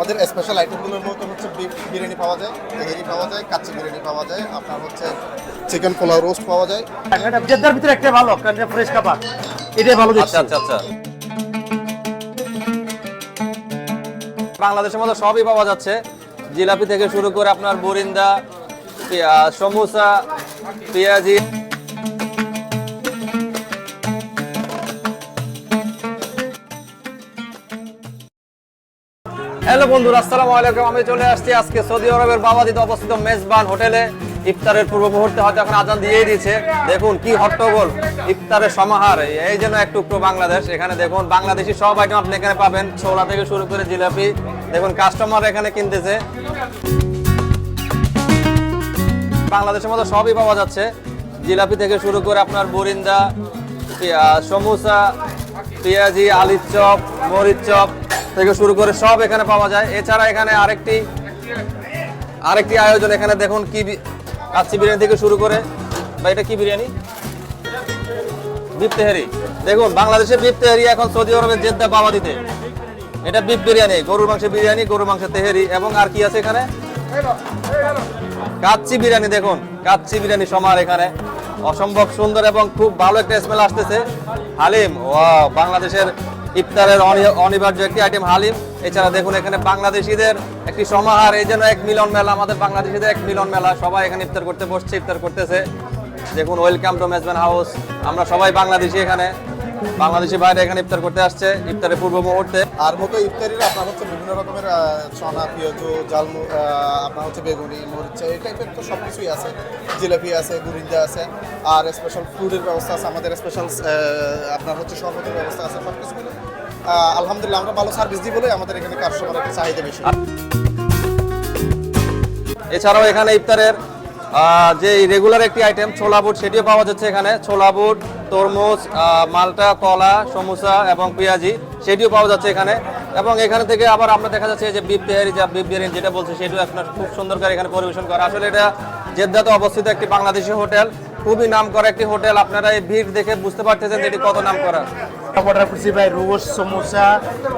আমাদের স্পেশাল আইটেমগুলোর মধ্যে হচ্ছে বিফ বিরিয়ানি পাওয়া যায়, তেহেরি পাওয়া যায়, কাচ্চি বিরিয়ানি পাওয়া যায়, আপনার হচ্ছে চিকেন পোলাও রোস্ট পাওয়া যায়। এটা জেদ্দার ভিতরে একটা ভালো কারণ ফ্রেশ খাবার, এটাই ভালো আচ্ছা দেখছি। আচ্ছা আচ্ছা। বাংলাদেশের মধ্যে সবই পাওয়া যাচ্ছে, জিলাপি থেকে শুরু করে আপনার বরিন্দা, সমোসা, পেঁয়াজি। হ্যালো বন্ধুরা, আসসালামু আলাইকুম। আমি চলে আসছি আজকে সৌদি আরবের বাওয়াদিতে অবস্থিত মেজবান হোটেলে। ইফতারের পূর্ব মুহূর্তে হয়তো এখন আজান দিয়েই দিয়েছে। দেখুন কি হট্টগোল, ইফতারের সমাহার। এই জন্য এক টুকরো বাংলাদেশ। এখানে দেখুন বাংলাদেশি সব আইটেম আপনি এখানে পাবেন, ছোলা থেকে শুরু করে জিলাপি। দেখুন কাস্টমার এখানে কিনতেছে। বাংলাদেশের মধ্যে সবই পাওয়া যাচ্ছে, জিলাপি থেকে শুরু করে আপনার বরিন্দা, সমোসা, পেঁয়াজি, আলির চপ, মরিচ চপ থেকে শুরু করে সব এখানে পাওয়া যায়। এছাড়া এখানে আরেকটি আয়োজন। এখানে দেখুন কি কাচ্চি বিরিয়ানি থেকে শুরু করে, বা এটা কি বিরিয়ানি? বিফ তেহারি। দেখুন বাংলাদেশের বিফ তেহারি এখন সৌদি আরবের জেদ্দা বাওয়াদিতে। এটা বিফ বিরিয়ানি, গরুর মাংসের বিরিয়ানি, গরুর মাংসের তেহারি। এবং আর কি আছে এখানে? কাচ্চি বিরিয়ানি। দেখুন কাচ্চি বিরিয়ানি সমার এখানে অসম্ভব সুন্দর এবং খুব ভালো একটা স্মেল আসতেছে। হালিম, ওয়াও, বাংলাদেশের ইফতারের অনিবার্য একটি আইটেম হালিম। এছাড়া দেখুন এখানে বাংলাদেশিদের একটি সমাহার, এই জন্য এক মিলন মেলা, আমাদের বাংলাদেশিদের এক মিলন মেলা। সবাই এখানে ইফতার করতে বসছে, ইফতার করতেছে। দেখুন ওয়েলকাম টু মেজবান হাউস। আমরা সবাই বাংলাদেশি, এখানে বাংলাদেশি বাইরে এখানে ইফতার করতে আসছে ইফতারের পূর্ব মুহূর্তে। আর মতো ইফতারির আপনার হচ্ছে বিভিন্ন রকমের চনা, পেঁয়াজু, আপনার হচ্ছে বেগুনি, মরিচা, এই টাইপের তো সব কিছুই আছে। জিলাপি আছে, গুরিন্দা আছে, আর স্পেশাল ফুডের ব্যবস্থা আছে। আমাদের স্পেশাল আপনার হচ্ছে শরবতের ব্যবস্থা আছে। সব কিছু মিলে আলহামদুলিল্লাহ আমরা ভালো সার্ভিস দিই বলে আমাদের এখানে কাস্টমার একটা চাহিদা বেশি। এছাড়াও এখানে ইফতারের যে রেগুলার একটি আইটেম ছোলা বুট, সেটিও পাওয়া যাচ্ছে এখানে। ছোলা বুট, তরমুজ, মালটা, কলা, সমোসা এবং পেঁয়াজি, সেটিও পাওয়া যাচ্ছে এখানে। এবং এখানে থেকে আবার আমরা দেখা যাচ্ছে যে বিফ তেহারি, যা বিফ বিরিয়ানি যেটা বলছে, সেটিও আপনার খুব সুন্দর করে এখানে পরিবেশন করা। আসলে এটা জেদ্দাতে অবস্থিত একটি বাংলাদেশি হোটেল, খুবই নাম করা একটি হোটেল। আপনারা এই ভিড় দেখে বুঝতে পারতেছেন যে এটি কত নাম করা। অর্ডার করছি ভাই, রোস্ট, সমোসা,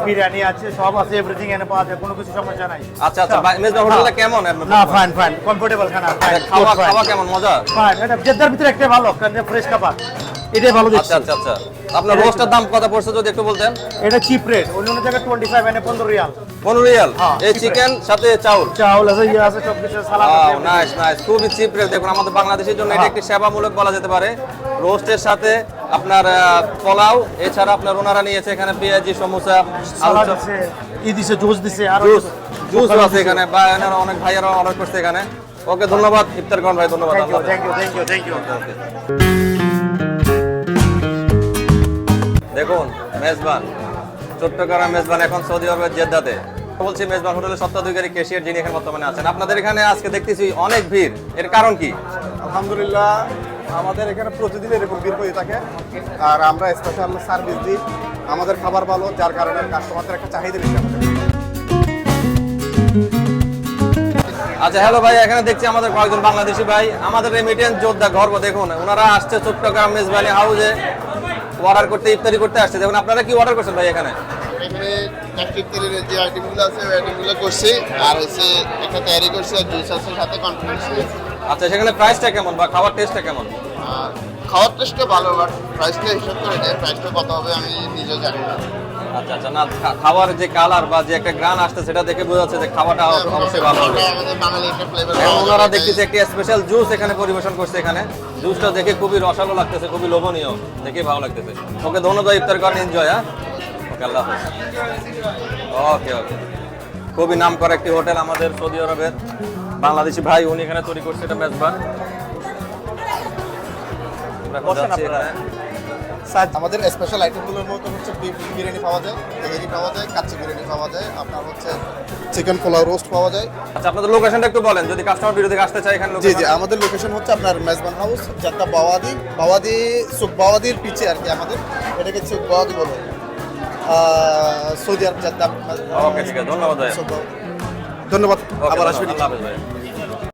বিরিয়ানি আছে, সব আছে, এভরিথিং এনে পাওয়া যায়, কোনো কিছু সমস্যা নাই। আচ্ছা আচ্ছা, মেজবান হোটেলটা কেমন? না ফাইন ফাইন, কমফোর্টেবল খানা, খাওয়া কেমন? মজা? ফাইন। এটা জেদ্দার ভিতরে একটা ভালো কারণ ফ্রেশ খাবার, এটাই ভালো দেখছি। আচ্ছা আচ্ছা আচ্ছা। আপনার রোস্টের দাম কত পড়ছে যদি একটু বলতেন? এটা চিপ রেট, অন্য জায়গায় 25 এনে 15 রিয়াল। 15 রিয়াল। এই চিকেন সাথে চাউল আছে, ইয়ে আছে, সব কিছু, সালাদ আছে। নাইস নাইস, খুবই চিপ রেট। দেখুন আমাদের বাংলাদেশের জন্য এটা একটি সেবামূলক বলা যেতে পারে। রোস্টের সাথে আপনার পোলাও, এছাড়া আপনার ওনারা নিয়েছে এখানে পেঁয়াজি, সমোসা, সালাদ আছে, দিছে, জুস দিছে, আর জুস আছে এখানে। বা এনারা অনেক ভাইয়ারা অর্ডার করছে এখানে। ওকে, ধন্যবাদ ইফতার করুন ভাই, ধন্যবাদ। Thank you. দেখুন মেজবান, চট্টগ্রাম মেজবান এখন সৌদি আরবের জেদ্দাতে। বলছি মেজবান হোটেলের সত্ত্বাধিকারী ক্যাশিয়ার যিনি এখানে বর্তমানে আছেন। আপনাদের এখানে আজকে দেখতেছি অনেক ভিড়, এর কারণ কি? আলহামদুলিল্লাহ আমাদের এখানে প্রতিদিন এরকম ভিড় হয়ে থাকে, আর আমরা স্পেশাল সার্ভিস দিই। আমাদের খাবার ভালো, যার কারণে কাস্টমারদের একটা চাহিদা বেশি আমাদের। আচ্ছা, হ্যালো ভাই, এখানে দেখছি আমাদের কয়েকজন বাংলাদেশি ভাই, আমাদের রেমিটেন্স যোদ্ধা গর্ব। দেখুন ওনারা আসছে চট্টগ্রাম মেজবানি হাউসে অর্ডার করতে, ইফতারি করতে আসছে। দেখুন আপনারা কি অর্ডার করছেন ভাই এখানে? এখানে একটা ইফতারির যে আইটেমগুলো আছে ওই আইটেমগুলো করছি, আর হচ্ছে একটা তৈরি করছি, আর জুস আছে সাথে কন্টিনিউস। আচ্ছা, সেখানে প্রাইসটা কেমন বা খাবার টেস্টটা কেমন? খাওয়ার টেস্টটা ভালো, বাট প্রাইসটা হিসাব করে দেয়, প্রাইসটা কত হবে আমি নিজেও জানি না। আচ্ছা আচ্ছা, না খাবার যে কালার বা যে একটা গ্রান আসছে সেটা দেখে বোঝা যাচ্ছে যে খাবারটা অবশ্যই ভালো হবে। আমাদের বাঙালি একটা ফ্লেভার। ওনারা দেখতেছি একটি স্পেশাল জুস এখানে পরিবেশন করছে এখানে। জুসটা দেখে খুবই রসালো লাগতেছে, খুবই লোভনীয়, দেখে ভালো লাগতেছে। ওকে, ধন্যবাদ, ইফতার করেন, এনজয়। হ্যাঁ, ওকে, আল্লাহ হাফেজ। ওকে ওকে, খুবই নাম করা একটি হোটেল আমাদের সৌদি আরবের। বাংলাদেশি ভাই উনি এখানে তৈরি করছে, এটা মেজবান। আমাদের স্পেশাল আইটেমগুলোর মধ্যে হচ্ছে বিফ বিরিয়ানি পাওয়া যায়, তেহেরি পাওয়া যায়, কাচ্চি বিরিয়ানি পাওয়া যায়, আপনার হচ্ছে চিকেন পোলাও রোস্ট পাওয়া যায়। আচ্ছা, আপনাদের লোকেশনটা একটু বলেন যদি কাস্টমার ভিডিও থেকে আসতে চায় এখানে। জি জি, আমাদের লোকেশন হচ্ছে আপনার মেজবান হাউস, যাত্রা সুখ বাওয়াদির পিছে আর কি আমাদের, এটাকে সুখ বাওয়াদি বলে, সৌদি আরব যাত্রা। ওকে, ঠিক আছে, ধন্যবাদ ভাই। ধন্যবাদ, আবার আবার আসবেন। আল্লাহ হাফেজ ভাই।